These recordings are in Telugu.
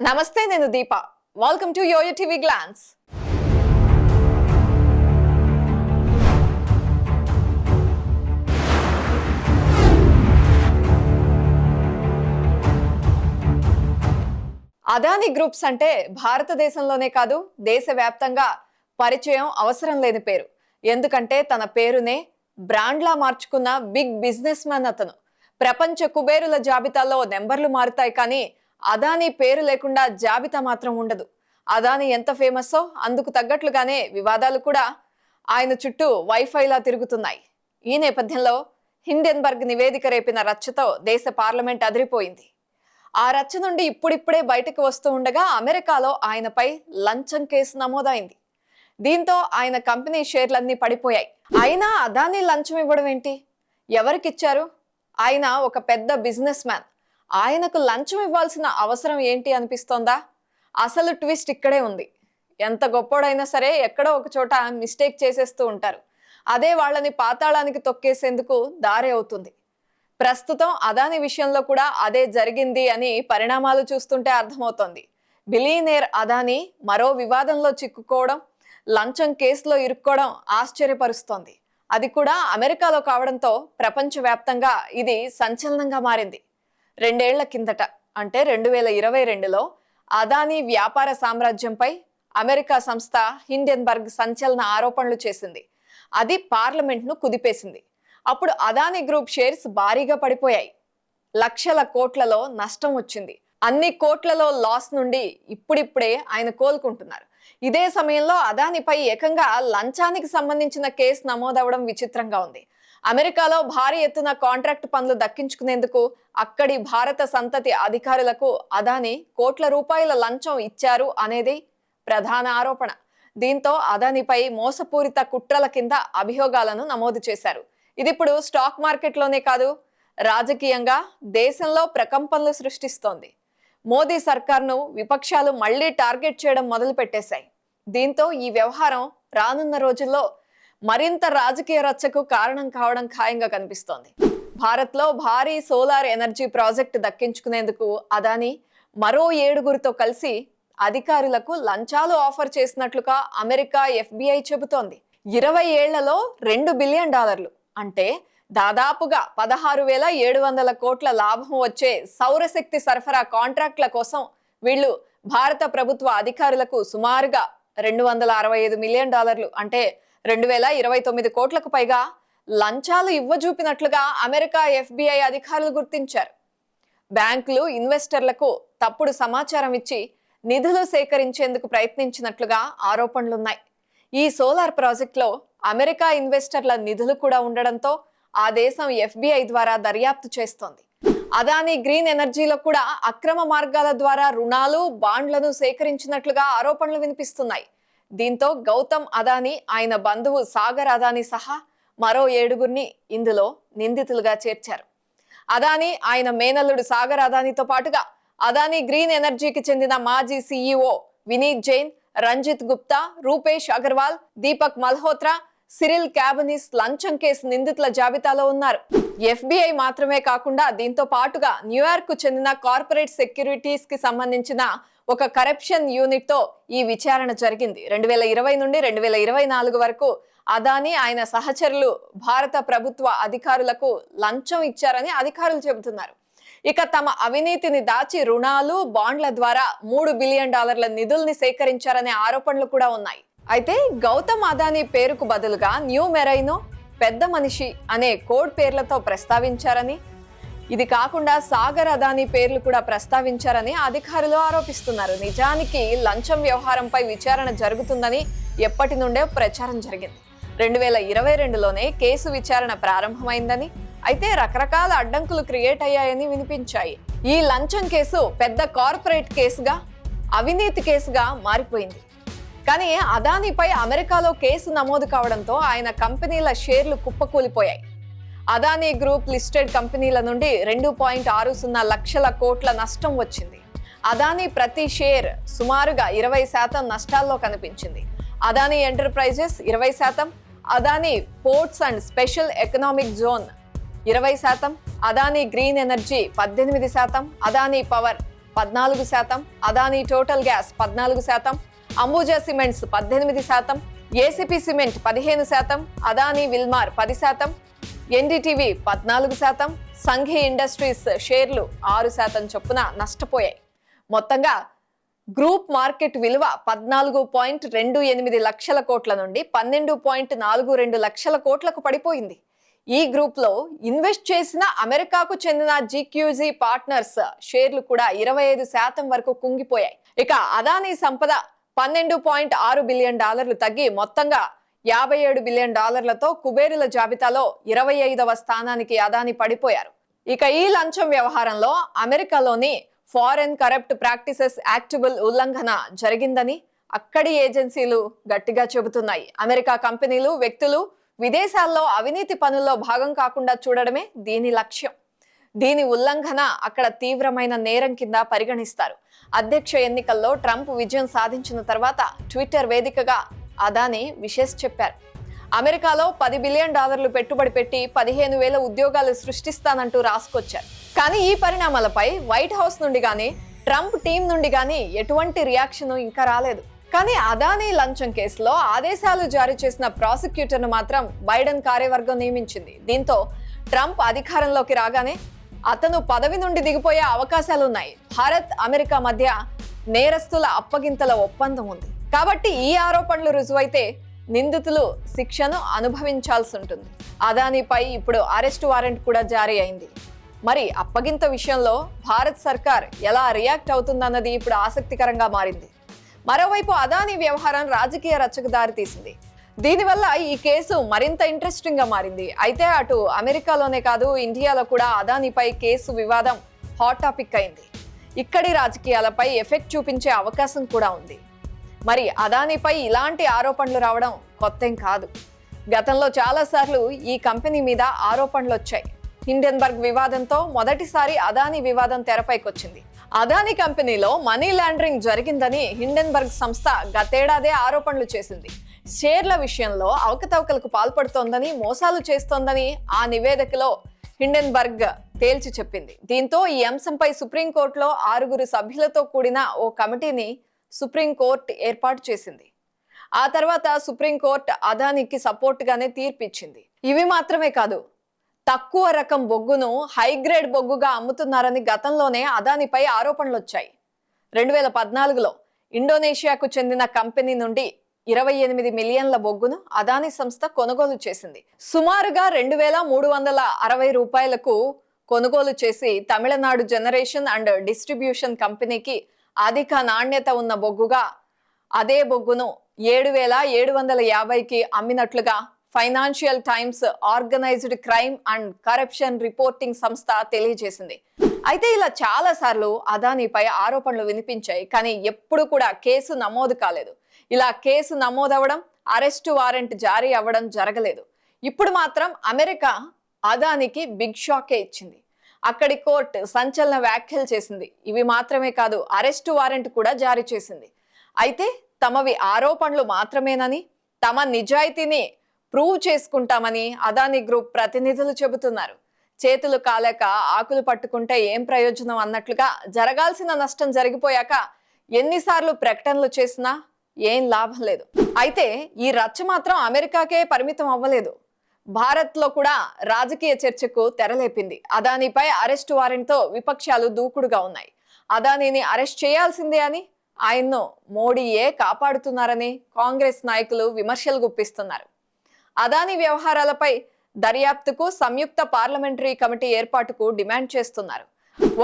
నమస్తే, నేను Deepa. Welcome to Yoyo TV glance. Adani groups అంటే భారతదేశంలోనే కాదు, దేశవ్యాప్తంగా పరిచయం అవసరం లేని పేరు. ఎందుకంటే తన పేరునే బ్రాండ్లా మార్చుకున్న బిగ్ బిజినెస్ మ్యాన్ అతను. ప్రపంచ కుబేరుల జాబితాలో నెంబర్లు మారుతాయి, కానీ అదానీ పేరు లేకుండా జాబితా మాత్రం ఉండదు. అదానీ ఎంత ఫేమస్సో అందుకు తగ్గట్లుగానే వివాదాలు కూడా ఆయన చుట్టూ వైఫైలా తిరుగుతున్నాయి. ఈ నేపథ్యంలో హిండెన్బర్గ్ నివేదిక రేపిన రచ్చతో దేశ పార్లమెంట్ అదిరిపోయింది. ఆ రచ్చ నుండి ఇప్పుడిప్పుడే బయటకు వస్తూ ఉండగా అమెరికాలో ఆయనపై లంచం కేసు నమోదైంది. దీంతో ఆయన కంపెనీ షేర్లన్నీ పడిపోయాయి. అయినా అదానీ లంచం ఇవ్వడం ఏంటి? ఎవరికిచ్చారు? ఆయన ఒక పెద్ద బిజినెస్ మ్యాన్. ఆయనకు లంచం ఇవ్వాల్సిన అవసరం ఏంటి అనిపిస్తోందా? అసలు ట్విస్ట్ ఇక్కడే ఉంది. ఎంత గొప్పోడైనా సరే ఎక్కడో ఒక చోట మిస్టేక్ చేసేస్తూ ఉంటారు. అదే వాళ్ళని పాతాళానికి తొక్కేసేందుకు దారి అవుతుంది. ప్రస్తుతం అదానీ విషయంలో కూడా అదే జరిగింది అని పరిణామాలు చూస్తుంటే అర్థమవుతోంది. బిలియనేర్ అదానీ మరో వివాదంలో చిక్కుకోవడం, లంచం కేసులో ఇరుక్కోవడం ఆశ్చర్యపరుస్తోంది. అది కూడా అమెరికాలో కావడంతో ప్రపంచవ్యాప్తంగా ఇది సంచలనంగా మారింది. 2 ఏళ్ల కిందట అంటే 2022లో అదానీ వ్యాపార సామ్రాజ్యంపై అమెరికా సంస్థ హిండెన్బర్గ్ సంచలన ఆరోపణలు చేసింది. అది పార్లమెంట్ను కుదిపేసింది. అప్పుడు అదానీ గ్రూప్ షేర్స్ భారీగా పడిపోయాయి. లక్షల కోట్లలో నష్టం వచ్చింది. అన్ని కోట్లలో లాస్ నుండి ఇప్పుడిప్పుడే ఆయన కోలుకుంటున్నారు. ఇదే సమయంలో అదానీపై ఏకంగా లంచానికి సంబంధించిన కేసు నమోదవడం విచిత్రంగా ఉంది. అమెరికాలో భారీ ఎత్తున కాంట్రాక్ట్ పనులు దక్కించుకునేందుకు అక్కడి భారత సంతతి అధికారులకు అదానీ కోట్ల రూపాయల లంచం ఇచ్చారు అనేది ప్రధాన ఆరోపణ. దీంతో అదానీపై మోసపూరిత కుట్రల కింద అభియోగాలను నమోదు చేశారు. ఇదిప్పుడు స్టాక్ మార్కెట్లోనే కాదు, రాజకీయంగా దేశంలో ప్రకంపనలు సృష్టిస్తోంది. మోదీ సర్కార్ను విపక్షాలు మళ్లీ టార్గెట్ చేయడం మొదలు పెట్టేశాయి. దీంతో ఈ వ్యవహారం రానున్న రోజుల్లో మరింత రాజకీయ రచ్చకు కారణం కావడం ఖాయంగా కనిపిస్తోంది. భారత్లో భారీ సోలార్ ఎనర్జీ ప్రాజెక్టు దక్కించుకునేందుకు అదానీ మరో 7గురితో కలిసి అధికారులకు లంచాలు ఆఫర్ చేసినట్లుగా అమెరికా FBI చెబుతోంది. 20 ఏళ్లలో $2 బిలియన్, అంటే దాదాపుగా 16,700 కోట్ల లాభం వచ్చే సౌరశక్తి సరఫరా కాంట్రాక్ట్ల కోసం వీళ్ళు భారత ప్రభుత్వ అధికారులకు సుమారుగా $265 మిలియన్, అంటే 2029 కోట్లకు పైగా లంచాలు ఇవ్వజూపినట్లుగా అమెరికా FBI అధికారులు గుర్తించారు. బ్యాంకులు ఇన్వెస్టర్లకు తప్పుడు సమాచారం ఇచ్చి నిధులు సేకరించేందుకు ప్రయత్నించినట్లుగా ఆరోపణలున్నాయి. ఈ సోలార్ ప్రాజెక్టులో అమెరికా ఇన్వెస్టర్ల నిధులు కూడా ఉండడంతో ఆ దేశం FBI ద్వారా దర్యాప్తు చేస్తోంది. అదానీ గ్రీన్ ఎనర్జీలో కూడా అక్రమ మార్గాల ద్వారా రుణాలు, బాండ్లను సేకరించినట్లుగా ఆరోపణలు వినిపిస్తున్నాయి. దీంతో గౌతమ్ అదానీ, ఆయన బంధువు సాగర్ అదానీ సహా మరో 7గురిని ఇందులో నిందితులుగా చేర్చారు. అదానీ, ఆయన మేనల్లుడు సాగర్ అదానీతో పాటుగా అదానీ గ్రీన్ ఎనర్జీకి చెందిన మాజీ CEO వినీత్ జైన్, రంజిత్ గుప్తా, రూపేష్ అగర్వాల్, దీపక్ మల్హోత్రా, సిరిల్ క్యాబనిస్ లంచం కేసు నిందితుల జాబితాలో ఉన్నారు. FBI మాత్రమే కాకుండా దీంతో పాటుగా న్యూయార్క్ కు చెందిన కార్పొరేట్ సెక్యూరిటీస్ కి సంబంధించిన ఒక కరప్షన్ యూనిట్ తో ఈ విచారణ జరిగింది. 2020 నుండి 2024 వరకు అదానీ, ఆయన సహచరులు భారత ప్రభుత్వ అధికారులకు లంచం ఇచ్చారని అధికారులు చెబుతున్నారు. ఇక తమ అవినీతిని దాచి రుణాలు, బాండ్ల ద్వారా $3 బిలియన్ నిధుల్ని సేకరించారనే ఆరోపణలు కూడా ఉన్నాయి. అయితే గౌతమ్ అదానీ పేరుకు బదులుగా న్యూ మెరైనో, పెద్ద మనిషి అనే కోడ్ పేర్లతో ప్రస్తావించారని, ఇది కాకుండా సాగర్ అదానీ పేర్లు కూడా ప్రస్తావించారని అధికారులు ఆరోపిస్తున్నారు. నిజానికి లంచం వ్యవహారంపై విచారణ జరుగుతుందని ఎప్పటి నుండే ప్రచారం జరిగింది. 2022లోనే కేసు విచారణ ప్రారంభమైందని, అయితే రకరకాల అడ్డంకులు క్రియేట్ అయ్యాయని వినిపించాయి. ఈ లంచం కేసు పెద్ద కార్పొరేట్ కేసుగా, అవినీతి కేసుగా మారిపోయింది. కానీ అదానీపై అమెరికాలో కేసు నమోదు కావడంతో ఆయన కంపెనీల షేర్లు కుప్పకూలిపోయాయి. అదానీ గ్రూప్ లిస్టెడ్ కంపెనీల నుండి 2.60 లక్షల కోట్ల నష్టం వచ్చింది. అదానీ ప్రతి షేర్ సుమారుగా 20% నష్టాల్లో కనిపించింది. Adani enterprises 20%, Adani ports and special economic zone 20%, Adani green energy 18%, Adani power 14%, Adani total gas 14%, Ambuja cements 18%, ACP cement 15%, Adani Wilmar 10%, NDTV 14%, Sanghi industries షేర్లు 6% చొప్పున నష్టపోయాయి. మొత్తంగా గ్రూప్ మార్కెట్ విలువ 14.28 లక్షల కోట్ల నుండి 12.42 లక్షల కోట్లకు పడిపోయింది. ఈ గ్రూప్ లో ఇన్వెస్ట్ చేసిన అమెరికాకు చెందిన జీక్యూజీ పార్ట్నర్స్ షేర్లు కూడా 25% వరకు కుంగిపోయాయి. ఇక అదానీ సంపద $12.6 బిలియన్ తగ్గి మొత్తంగా $57 బిలియన్లతో కుబేరుల జాబితాలో 25వ స్థానానికి అదానీ పడిపోయారు. ఇక ఈ లంచం వ్యవహారంలో అమెరికాలోని ఫారెన్ కరప్ట్ ప్రాక్టీసెస్ యాక్టిబుల్ ఉల్లంఘన జరిగిందని అక్కడి ఏజెన్సీలు గట్టిగా చెబుతున్నాయి. అమెరికా కంపెనీలు, వ్యక్తులు విదేశాల్లో అవినీతి పనుల్లో భాగం కాకుండా చూడడమే దీని లక్ష్యం. దీని ఉల్లంఘన అక్కడ తీవ్రమైన నేరం కింద పరిగణిస్తారు. అధ్యక్ష ఎన్నికల్లో ట్రంప్ విజయం సాధించిన తర్వాత ట్విట్టర్ వేదికగా అదానీ విషెస్ చెప్పారు. అమెరికాలో $10 బిలియన్ పెట్టుబడి పెట్టి 15,000 ఉద్యోగాలు సృష్టిస్తానంటూ రాసుకొచ్చారు. కానీ ఈ పరిణామాలపై వైట్ హౌస్ నుండి గానీ, ట్రంప్ టీం నుండి గానీ ఎటువంటి రియాక్షన్ ఇంకా రాలేదు. కానీ అదానీ లంచం కేసులో ఆదేశాలు జారీ చేసిన ప్రాసిక్యూటర్ను మాత్రం బైడెన్ కార్యవర్గం నియమించింది. దీంతో ట్రంప్ అధికారంలోకి రాగానే అతను పదవి నుండి దిగిపోయే అవకాశాలున్నాయి. భారత్, అమెరికా మధ్య నేరస్తుల అప్పగింతల ఒప్పందం ఉంది కాబట్టి ఈ ఆరోపణలు రుజువైతే నిందితులు శిక్షను అనుభవించాల్సి ఉంటుంది. అదానీపై ఇప్పుడు అరెస్టు వారెంట్ కూడా జారీ అయింది. మరి అప్పగింత విషయంలో భారత్ సర్కార్ ఎలా రియాక్ట్ అవుతుందన్నది ఇప్పుడు ఆసక్తికరంగా మారింది. మరోవైపు అదానీ వ్యవహారం రాజకీయ రచ్చకు దారితీసింది. దీనివల్ల ఈ కేసు మరింత ఇంట్రెస్టింగ్ గా మారింది. అయితే అటు అమెరికాలోనే కాదు, ఇండియాలో కూడా అదానీపై కేసు వివాదం హాట్ టాపిక్ అయింది. ఇక్కడి రాజకీయాలపై ఎఫెక్ట్ చూపించే అవకాశం కూడా ఉంది. మరి అదానీపై ఇలాంటి ఆరోపణలు రావడం కొత్తేం కాదు. గతంలో చాలాసార్లు ఈ కంపెనీ మీద ఆరోపణలు వచ్చాయి. హిండెన్బర్గ్ వివాదంతో మొదటిసారి అదానీ వివాదం తెరపైకొచ్చింది. అదానీ కంపెనీలో మనీ లాండరింగ్ జరిగిందని హిండెన్బర్గ్ సంస్థ గతేడాదే ఆరోపణలు చేసింది. షేర్ల విషయంలో అవకతవకలకు పాల్పడుతోందని, మోసాలు చేస్తోందని ఆ నివేదికలో హిండెన్బర్గ్ తేల్చి చెప్పింది. దీంతో ఈ అంశంపై సుప్రీంకోర్టులో 6 సభ్యులతో కూడిన ఓ కమిటీని సుప్రీంకోర్టు ఏర్పాటు చేసింది. ఆ తర్వాత సుప్రీంకోర్టు అదానీకి సపోర్ట్ గానే తీర్పిచ్చింది. ఇవి మాత్రమే కాదు, తక్కువ రకం బొగ్గును హైగ్రేడ్ బొగ్గుగా అమ్ముతున్నారని గతంలోనే అదానీపై ఆరోపణలు వచ్చాయి. 2014లో ఇండోనేషియాకు చెందిన కంపెనీ నుండి 28 మిలియన్ల బొగ్గును అదానీ సంస్థ కొనుగోలు చేసింది. సుమారుగా $2,360 కొనుగోలు చేసి తమిళనాడు జనరేషన్ అండ్ డిస్ట్రిబ్యూషన్ కంపెనీకి అధిక నాణ్యత ఉన్న బొగ్గుగా అదే బొగ్గును 7,750కి అమ్మినట్లుగా Financial Times organised crime and corruption reporting సంస్థ తెలియజేసింది. అయితే ఇలా చాలా సార్లు అదానీపై ఆరోపణలు వినిపించాయి, కానీ ఎప్పుడు కూడా కేసు నమోదు కాలేదు. ఇలా కేసు నమోదవడం, అరెస్టు వారెంట్ జారీ అవ్వడం జరగలేదు. ఇప్పుడు మాత్రం అమెరికా అదానీకి బిగ్ షాకే ఇచ్చింది. అక్కడి కోర్టు సంచలన వ్యాఖ్యలు చేసింది. ఇవి మాత్రమే కాదు, అరెస్టు వారెంట్ కూడా జారీ చేసింది. అయితే తమవి ఆరోపణలు మాత్రమేనని, తమ నిజాయితీని ప్రూవ్ చేసుకుంటామని అదానీ గ్రూప్ ప్రతినిధులు చెబుతున్నారు. చేతులు కాలేక ఆకులు పట్టుకుంటే ఏం ప్రయోజనం అన్నట్లుగా జరగాల్సిన నష్టం జరిగిపోయాక ఎన్నిసార్లు ప్రకటనలు చేసినా ఏం లాభం లేదు. అయితే ఈ రచ్చ మాత్రం అమెరికాకే పరిమితం అవ్వలేదు. భారత్లో కూడా రాజకీయ చర్చకు తెరలేపింది. అదానీపై అరెస్టు వారెంట్తో విపక్షాలు దూకుడుగా ఉన్నాయి. అదానీని అరెస్ట్ చేయాల్సిందే అని, ఆయన్ను మోడీయే కాపాడుతున్నారని కాంగ్రెస్ నాయకులు విమర్శలు గుప్పిస్తున్నారు. అదానీ వ్యవహారాలపై దర్యాప్తుకు సంయుక్త పార్లమెంటరీ కమిటీ ఏర్పాటుకు డిమాండ్ చేస్తున్నారు.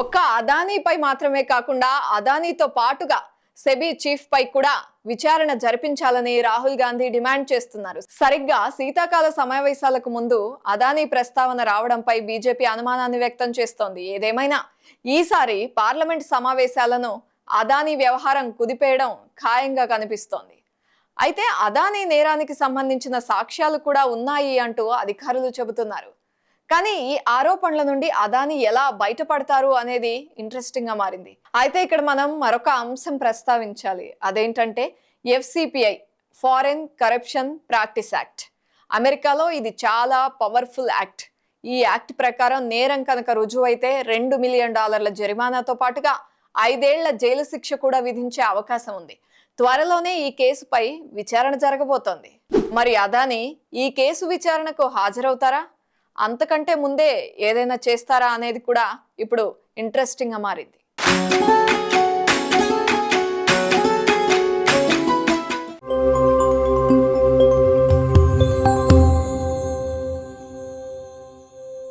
ఒక్క అదానీపై మాత్రమే కాకుండా అదానీతో పాటుగా సెబీ చీఫ్ పై కూడా విచారణ జరిపించాలని రాహుల్ గాంధీ డిమాండ్ చేస్తున్నారు. సరిగ్గా శీతాకాల సమావేశాలకు ముందు అదానీ ప్రస్తావన రావడంపై బీజేపీ అనుమానాన్ని వ్యక్తం చేస్తోంది. ఏదేమైనా ఈసారి పార్లమెంట్ సమావేశాలను అదానీ వ్యవహారం కుదిపేయడం ఖాయంగా కనిపిస్తోంది. అయితే అదానీ నేరానికి సంబంధించిన సాక్ష్యాలు కూడా ఉన్నాయి అంటూ అధికారులు చెబుతున్నారు. కానీ ఈ ఆరోపణల నుండి అదానీ ఎలా బయటపడతారు అనేది ఇంట్రెస్టింగ్ గా మారింది. అయితే ఇక్కడ మనం మరొక అంశం ప్రస్తావించాలి. అదేంటంటే FCPI, foreign corruption practice act. అమెరికాలో ఇది చాలా పవర్ఫుల్ యాక్ట్. ఈ యాక్ట్ ప్రకారం నేరం కనుక రుజువైతే $2 మిలియన్ జరిమానాతో పాటుగా 5 ఏళ్ల జైలు శిక్ష కూడా విధించే అవకాశం ఉంది. త్వరలోనే ఈ కేసుపై విచారణ జరగబోతోంది. మరి అదానీ ఈ కేసు విచారణకు హాజరవుతారా, అంతకంటే ముందే ఏదైనా చేస్తారా అనేది కూడా ఇప్పుడు ఇంట్రెస్టింగ్ గా మారింది.